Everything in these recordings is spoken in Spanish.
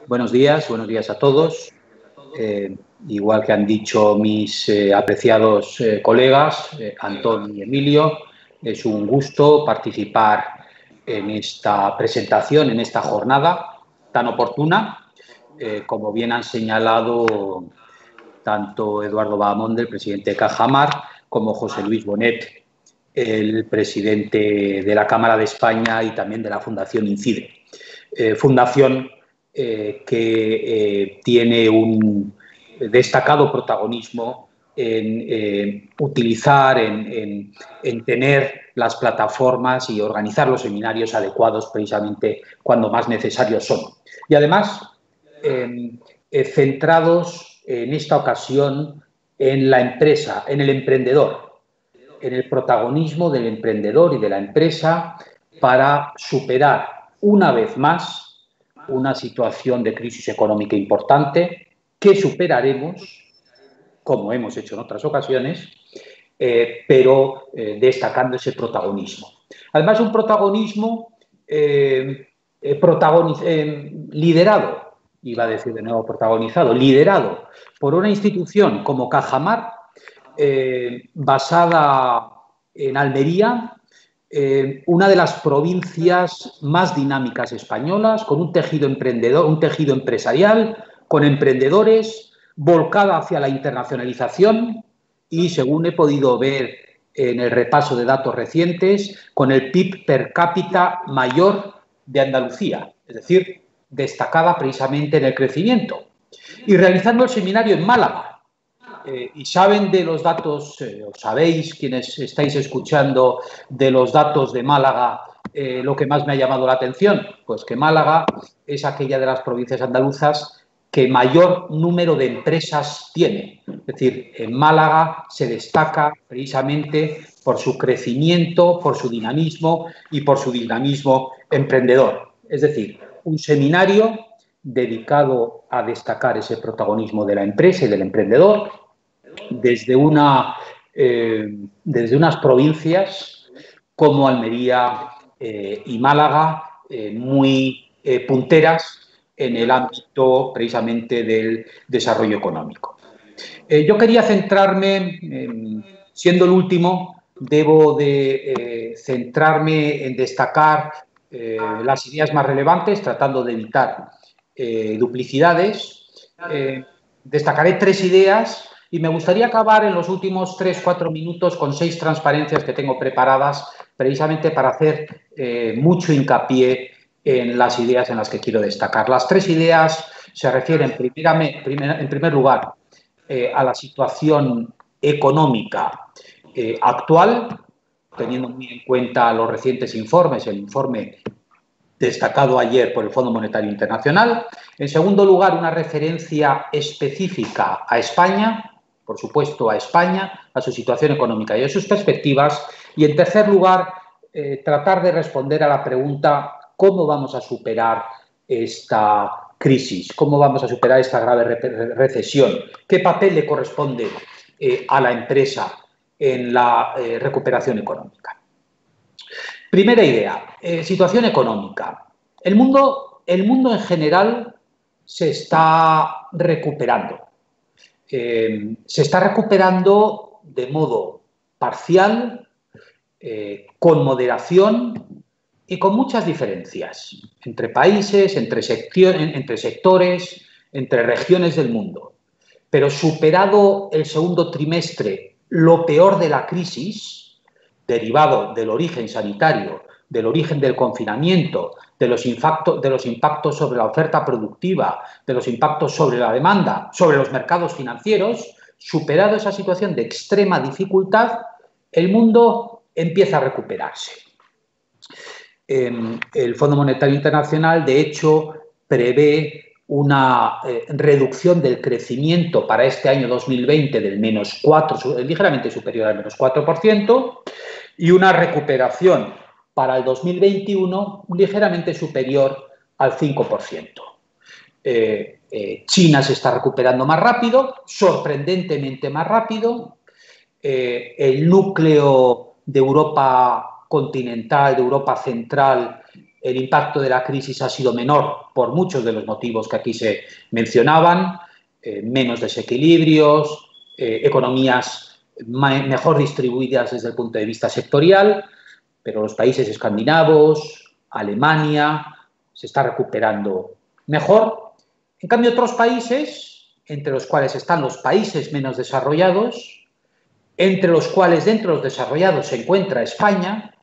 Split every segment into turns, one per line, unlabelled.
Buenos días a todos. Igual que han dicho mis apreciados colegas, Antón y Emilio, es un gusto participar en esta presentación, en esta jornada tan oportuna, como bien han señalado tanto Eduardo Bahamonde, el presidente de Cajamar, como José Luis Bonet, el presidente de la Cámara de España y también de la Fundación INCIDE. Fundación que tiene un destacado protagonismo en utilizar, en tener las plataformas y organizar los seminarios adecuados precisamente cuando más necesarios son. Y además, centrados en esta ocasión en la empresa, en el emprendedor, en el protagonismo del emprendedor y de la empresa para superar una vez más una situación de crisis económica importante que superaremos, como hemos hecho en otras ocasiones, pero destacando ese protagonismo. Además, un protagonismo liderado, iba a decir de nuevo protagonizado, liderado por una institución como Cajamar, basada en Almería, una de las provincias más dinámicas españolas, con un tejido emprendedor, un tejido empresarial, con emprendedores, volcada hacia la internacionalización y, según he podido ver en el repaso de datos recientes, con el PIB per cápita mayor de Andalucía, es decir, destacada precisamente en el crecimiento. Y realizando el seminario en Málaga. Y saben de los datos, sabéis quienes estáis escuchando de los datos de Málaga, lo que más me ha llamado la atención, pues que Málaga es aquella de las provincias andaluzas que mayor número de empresas tiene. Es decir, en Málaga se destaca precisamente por su crecimiento, por su dinamismo y por su dinamismo emprendedor. Es decir, un seminario dedicado a destacar ese protagonismo de la empresa y del emprendedor, desde unas provincias como Almería y Málaga, muy punteras en el ámbito precisamente del desarrollo económico. Yo quería centrarme, siendo el último, debo de centrarme en destacar las ideas más relevantes, tratando de evitar duplicidades. Destacaré 3 ideas y me gustaría acabar en los últimos 3-4 minutos con 6 transparencias que tengo preparadas precisamente para hacer mucho hincapié en las ideas en las que quiero destacar. Las 3 ideas se refieren en primer lugar a la situación económica actual, teniendo muy en cuenta los recientes informes, el informe destacado ayer por el Fondo Monetario Internacional. En segundo lugar, una referencia específica a España, por supuesto a España, a su situación económica y a sus perspectivas. Y en tercer lugar, tratar de responder a la pregunta: ¿cómo vamos a superar esta crisis? ¿Cómo vamos a superar esta grave recesión? ¿Qué papel le corresponde a la empresa en la recuperación económica? Primera idea, situación económica. El mundo en general se está recuperando. Se está recuperando de modo parcial, con moderación y con muchas diferencias entre países, entre sectores, entre regiones del mundo. Pero superado el segundo trimestre, lo peor de la crisis, derivado del origen sanitario, del origen del confinamiento, de los impactos sobre la oferta productiva, de los impactos sobre la demanda, sobre los mercados financieros, superado esa situación de extrema dificultad, el mundo empieza a recuperarse. El Fondo Monetario Internacional, de hecho, prevé una reducción del crecimiento para este año 2020 del -4%, ligeramente superior al -4%, y una recuperación para el 2021 ligeramente superior al 5%. China se está recuperando más rápido, sorprendentemente más rápido. El núcleo de Europa continental, de Europa central, el impacto de la crisis ha sido menor por muchos de los motivos que aquí se mencionaban, menos desequilibrios, economías mejor distribuidas desde el punto de vista sectorial, pero los países escandinavos, Alemania, se está recuperando mejor. En cambio, otros países, entre los cuales están los países menos desarrollados, entre los cuales dentro de los desarrollados se encuentra España,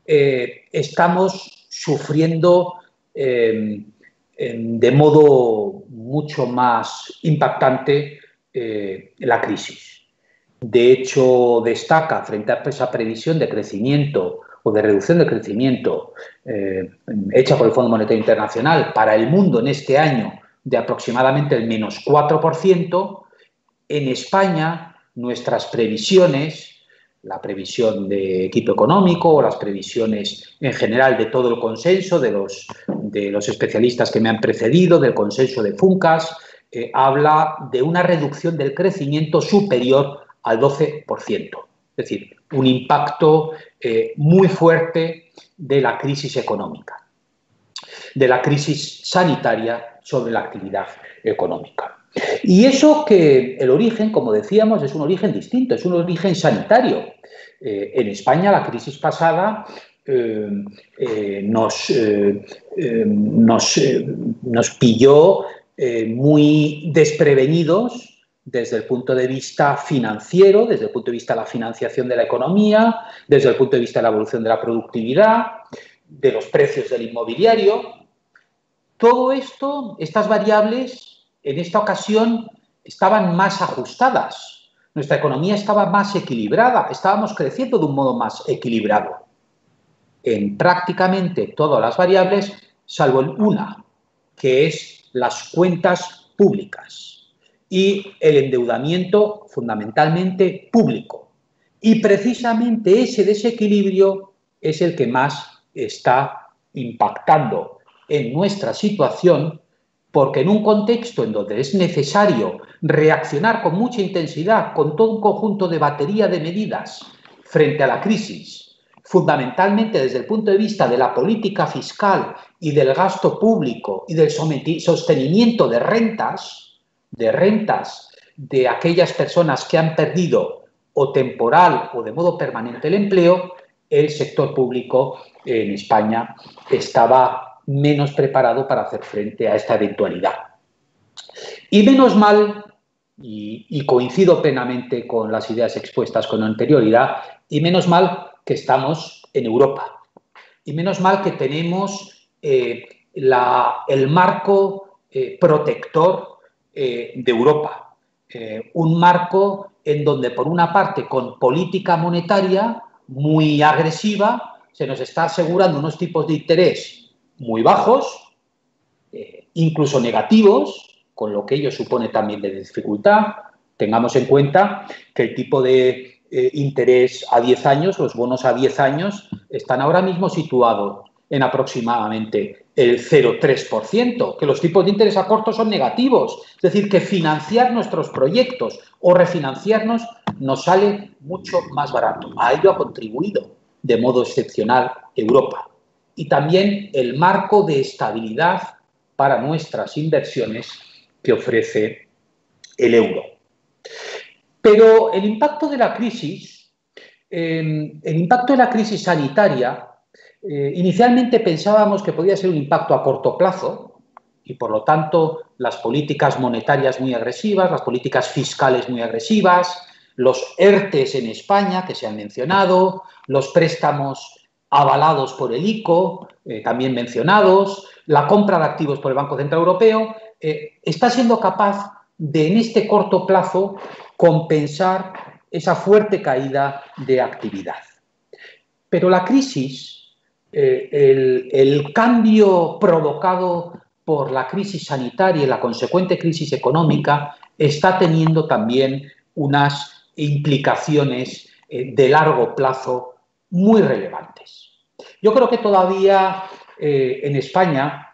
estamos sufriendo de modo mucho más impactante la crisis. De hecho, destaca frente a esa previsión de crecimiento o de reducción de crecimiento hecha por el Fondo Monetario Internacional para el mundo en este año de aproximadamente el menos 4%, en España nuestras previsiones, la previsión de equipo económico o las previsiones en general de todo el consenso de los especialistas que me han precedido, del consenso de FUNCAS, habla de una reducción del crecimiento superior al 12%. Es decir, un impacto muy fuerte de la crisis económica, de la crisis sanitaria sobre la actividad económica. Y eso que el origen, como decíamos, es un origen distinto, es un origen sanitario. En España la crisis pasada nos pilló muy desprevenidos desde el punto de vista financiero, desde el punto de vista de la financiación de la economía, desde el punto de vista de la evolución de la productividad, de los precios del inmobiliario. Todo esto, estas variables, en esta ocasión estaban más ajustadas. Nuestra economía estaba más equilibrada, estábamos creciendo de un modo más equilibrado en prácticamente todas las variables, salvo en una, que es las cuentas públicas y el endeudamiento fundamentalmente público. Y precisamente ese desequilibrio es el que más está impactando en nuestra situación, porque en un contexto en donde es necesario reaccionar con mucha intensidad, con todo un conjunto de batería de medidas frente a la crisis, fundamentalmente desde el punto de vista de la política fiscal y del gasto público y del sostenimiento de rentas de aquellas personas que han perdido o temporal o de modo permanente el empleo, el sector público en España estaba menos preparado para hacer frente a esta eventualidad. Y menos mal, y coincido plenamente con las ideas expuestas con anterioridad, y menos mal que estamos en Europa. Y menos mal que tenemos el marco protector de Europa. Un marco en donde, por una parte, con política monetaria muy agresiva, se nos está asegurando unos tipos de interés muy bajos, incluso negativos, con lo que ello supone también de dificultad. Tengamos en cuenta que el tipo de interés a 10 años, los bonos a 10 años, están ahora mismo situados en aproximadamente el 0,3%, que los tipos de interés a corto son negativos. Es decir, que financiar nuestros proyectos o refinanciarnos nos sale mucho más barato. A ello ha contribuido de modo excepcional Europa. Y también el marco de estabilidad para nuestras inversiones que ofrece el euro. Pero el impacto de la crisis sanitaria, inicialmente pensábamos que podía ser un impacto a corto plazo y, por lo tanto, las políticas monetarias muy agresivas, las políticas fiscales muy agresivas, los ERTEs en España, que se han mencionado, los préstamos avalados por el ICO, también mencionados, la compra de activos por el Banco Central Europeo, está siendo capaz de, en este corto plazo, compensar esa fuerte caída de actividad. Pero la crisis, el cambio provocado por la crisis sanitaria y la consecuente crisis económica está teniendo también unas implicaciones de largo plazo muy relevantes. Yo creo que todavía en España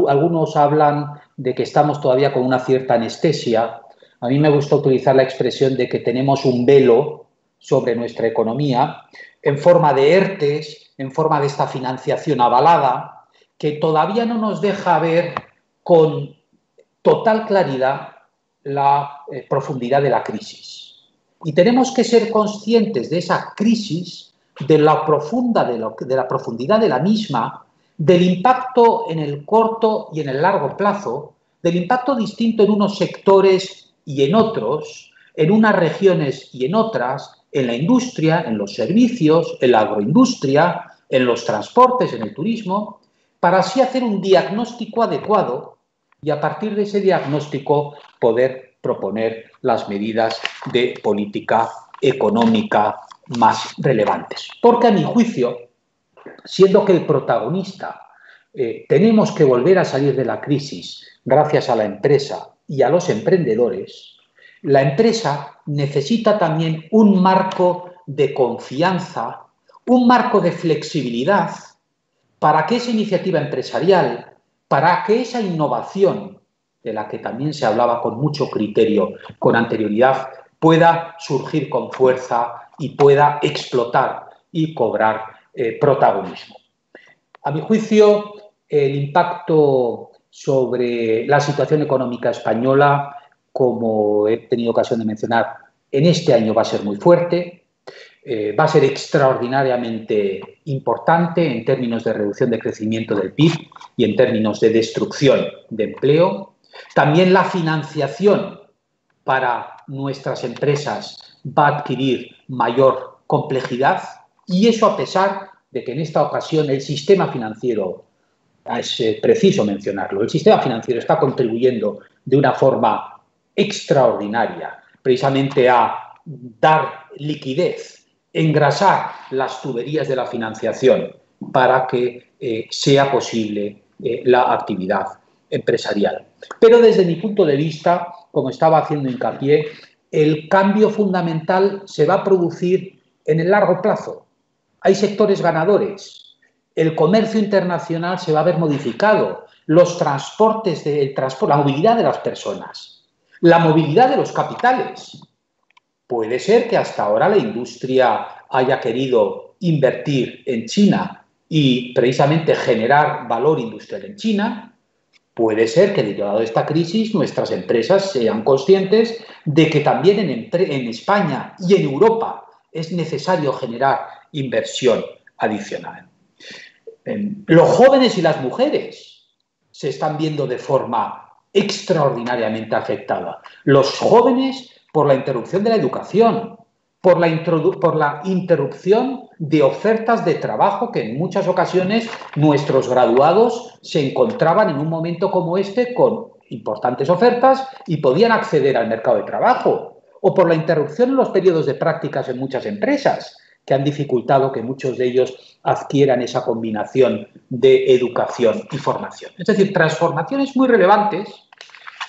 algunos hablan de que estamos todavía con una cierta anestesia. A mí me gusta utilizar la expresión de que tenemos un velo sobre nuestra economía en forma de ERTEs, en forma de esta financiación avalada, que todavía no nos deja ver con total claridad la profundidad de la crisis. Y tenemos que ser conscientes de esa crisis, de la profundidad de la misma, del impacto en el corto y en el largo plazo, del impacto distinto en unos sectores y en otros, en unas regiones y en otras, en la industria, en los servicios, en la agroindustria, en los transportes, en el turismo, para así hacer un diagnóstico adecuado y a partir de ese diagnóstico poder proponer las medidas de política económica más relevantes. Porque a mi juicio, siendo que el protagonista tenemos que volver a salir de la crisis gracias a la empresa y a los emprendedores, la empresa necesita también un marco de confianza, un marco de flexibilidad para que esa iniciativa empresarial, para que esa innovación, de la que también se hablaba con mucho criterio con anterioridad, pueda surgir con fuerza y pueda explotar y cobrar protagonismo. A mi juicio, el impacto sobre la situación económica española, como he tenido ocasión de mencionar, en este año va a ser muy fuerte, va a ser extraordinariamente importante en términos de reducción de crecimiento del PIB y en términos de destrucción de empleo. También la financiación para nuestras empresas va a adquirir mayor complejidad y eso a pesar de que en esta ocasión el sistema financiero, es preciso mencionarlo, el sistema financiero está contribuyendo de una forma extraordinaria precisamente a dar liquidez, engrasar las tuberías de la financiación para que sea posible la actividad empresarial. Pero desde mi punto de vista, como estaba haciendo hincapié, el cambio fundamental se va a producir en el largo plazo. Hay sectores ganadores, el comercio internacional se va a ver modificado, los transportes, la movilidad de las personas, la movilidad de los capitales. Puede ser que hasta ahora la industria haya querido invertir en China y precisamente generar valor industrial en China. Puede ser que, derivado de esta crisis, nuestras empresas sean conscientes de que también en España y en Europa es necesario generar inversión adicional. Los jóvenes y las mujeres se están viendo de forma extraordinariamente afectada. Los jóvenes por la interrupción de la educación, por la interrupción de ofertas de trabajo que en muchas ocasiones nuestros graduados se encontraban en un momento como este con importantes ofertas y podían acceder al mercado de trabajo, o por la interrupción en los periodos de prácticas en muchas empresas que han dificultado que muchos de ellos adquieran esa combinación de educación y formación. Es decir, transformaciones muy relevantes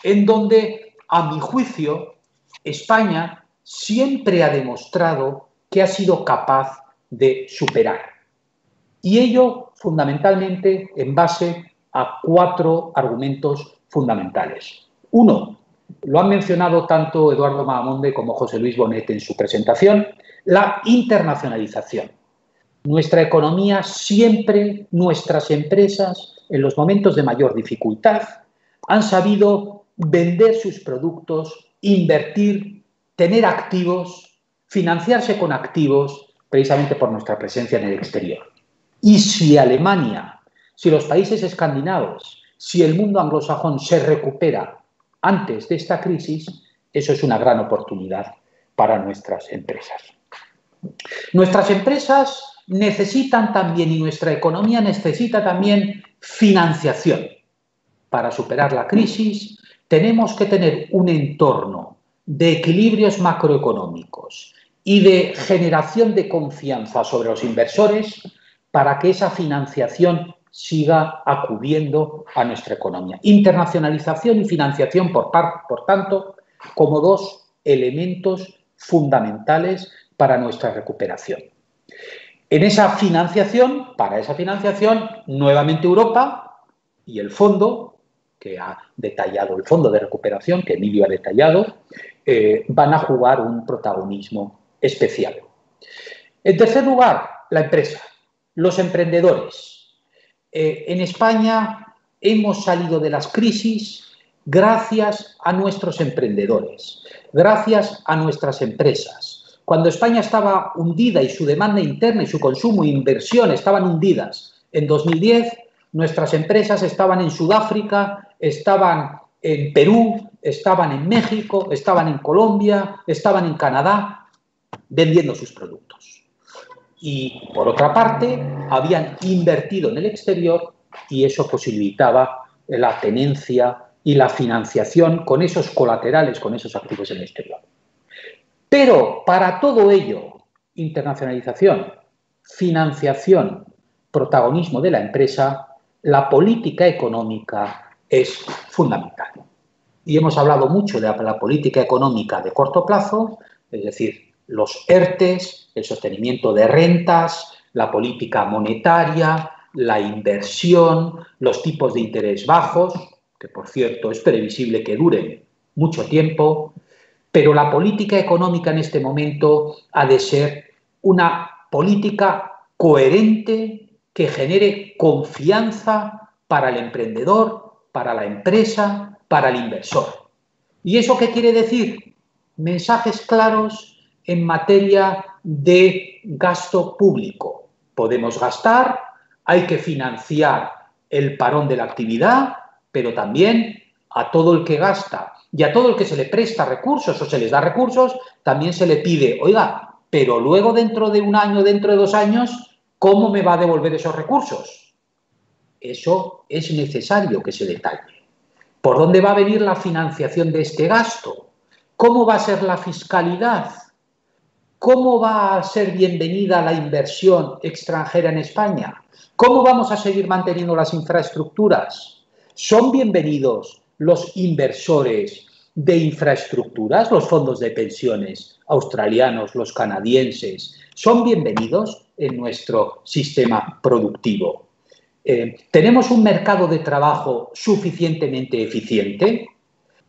en donde, a mi juicio, España siempre ha demostrado que ha sido capaz de superar. Y ello fundamentalmente en base a 4 argumentos fundamentales. Uno, lo han mencionado tanto Eduardo Mahamonde como José Luis Bonet en su presentación, la internacionalización. Nuestra economía siempre, nuestras empresas, en los momentos de mayor dificultad, han sabido vender sus productos, invertir, tener activos, financiarse con activos, precisamente por nuestra presencia en el exterior. Y si Alemania, si los países escandinavos, si el mundo anglosajón se recupera antes de esta crisis, eso es una gran oportunidad para nuestras empresas. Nuestras empresas necesitan también, y nuestra economía necesita también, financiación. Para superar la crisis tenemos que tener un entorno de equilibrios macroeconómicos y de generación de confianza sobre los inversores para que esa financiación siga acudiendo a nuestra economía. Internacionalización y financiación, por tanto, como 2 elementos fundamentales para nuestra recuperación. En esa financiación, para esa financiación, nuevamente Europa y el fondo, que ha detallado, el fondo de recuperación, que Emilio ha detallado, van a jugar un protagonismo especial. En tercer lugar, la empresa, los emprendedores. En España hemos salido de las crisis gracias a nuestros emprendedores, gracias a nuestras empresas. Cuando España estaba hundida y su demanda interna y su consumo e inversión estaban hundidas en 2010, nuestras empresas estaban en Sudáfrica, estaban en Perú, estaban en México, estaban en Colombia, estaban en Canadá, vendiendo sus productos. Y, por otra parte, habían invertido en el exterior y eso posibilitaba la tenencia y la financiación con esos colaterales, con esos activos en el exterior. Pero para todo ello, internacionalización, financiación, protagonismo de la empresa, la política económica es fundamental. Y hemos hablado mucho de la política económica de corto plazo, es decir, los ERTEs, el sostenimiento de rentas, la política monetaria, la inversión, los tipos de interés bajos, que por cierto es previsible que duren mucho tiempo, pero la política económica en este momento ha de ser una política coherente que genere confianza para el emprendedor, para la empresa, para el inversor. ¿Y eso qué quiere decir? Mensajes claros en materia de gasto público. Podemos gastar, hay que financiar el parón de la actividad, pero también a todo el que gasta y a todo el que se le presta recursos o se les da recursos, también se le pide, oiga, pero luego dentro de un año, dentro de 2 años, ¿cómo me va a devolver esos recursos? Eso es necesario que se detalle. ¿Por dónde va a venir la financiación de este gasto? ¿Cómo va a ser la fiscalidad? ¿Cómo va a ser bienvenida la inversión extranjera en España? ¿Cómo vamos a seguir manteniendo las infraestructuras? ¿Son bienvenidos los inversores de infraestructuras, los fondos de pensiones australianos, los canadienses? ¿Son bienvenidos en nuestro sistema productivo? ¿Tenemos un mercado de trabajo suficientemente eficiente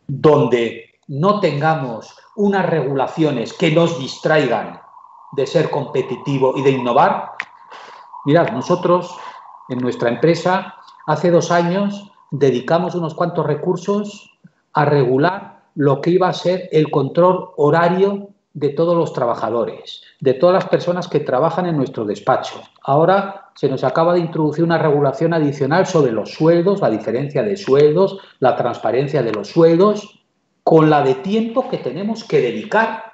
donde no tengamos unas regulaciones que nos distraigan de ser competitivo y de innovar? Mirad, nosotros en nuestra empresa hace 2 años dedicamos unos cuantos recursos a regular lo que iba a ser el control horario de todos los trabajadores, de todas las personas que trabajan en nuestro despacho. Ahora se nos acaba de introducir una regulación adicional sobre los sueldos, la diferencia de sueldos, la transparencia de los sueldos, con la de tiempo que tenemos que dedicar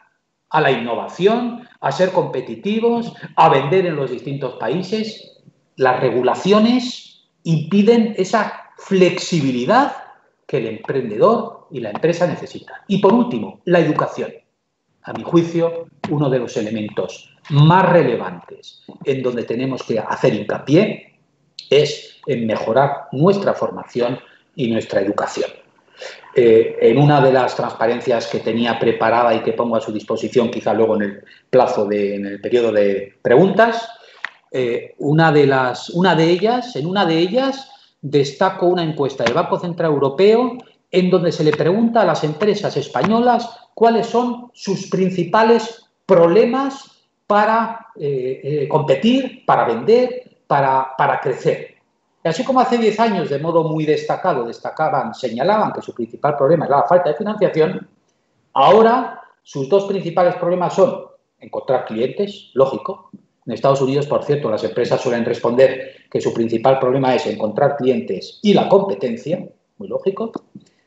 a la innovación, a ser competitivos, a vender en los distintos países. Las regulaciones impiden esa flexibilidad que el emprendedor y la empresa necesitan. Y por último, la educación. A mi juicio, uno de los elementos más relevantes en donde tenemos que hacer hincapié es en mejorar nuestra formación y nuestra educación. En una de las transparencias que tenía preparada y que pongo a su disposición, quizá luego en el en el periodo de preguntas, en una de ellas destaco una encuesta del Banco Central Europeo en donde se le pregunta a las empresas españolas cuáles son sus principales problemas para competir, para vender, para crecer. Y así como hace 10 años, de modo muy destacado, señalaban que su principal problema era la falta de financiación, ahora sus 2 principales problemas son encontrar clientes, lógico. En Estados Unidos, por cierto, las empresas suelen responder que su principal problema es encontrar clientes y la competencia, muy lógico.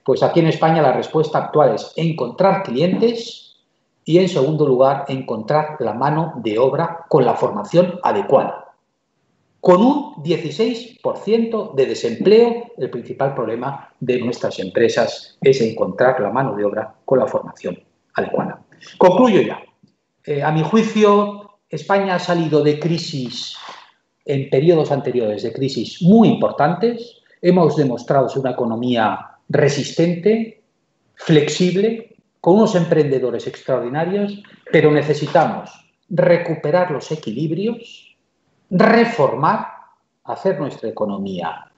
Pues aquí en España la respuesta actual es encontrar clientes y, en segundo lugar, encontrar la mano de obra con la formación adecuada. Con un 16% de desempleo, el principal problema de nuestras empresas es encontrar la mano de obra con la formación adecuada. Concluyo ya. A mi juicio, España ha salido de crisis, en periodos anteriores, de crisis muy importantes. Hemos demostrado ser una economía resistente, flexible, con unos emprendedores extraordinarios, pero necesitamos recuperar los equilibrios, reformar, hacer nuestra economía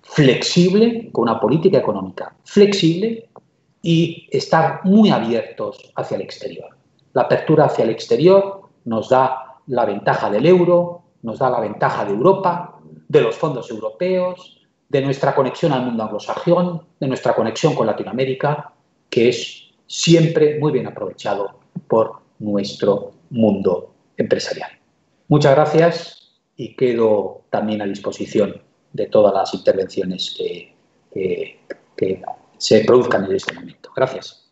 flexible, con una política económica flexible y estar muy abiertos hacia el exterior. La apertura hacia el exterior nos da la ventaja del euro, nos da la ventaja de Europa, de los fondos europeos, de nuestra conexión al mundo anglosajón, de nuestra conexión con Latinoamérica, que es siempre muy bien aprovechado por nuestro mundo empresarial. Muchas gracias y quedo también a disposición de todas las intervenciones que se produzcan en este momento. Gracias.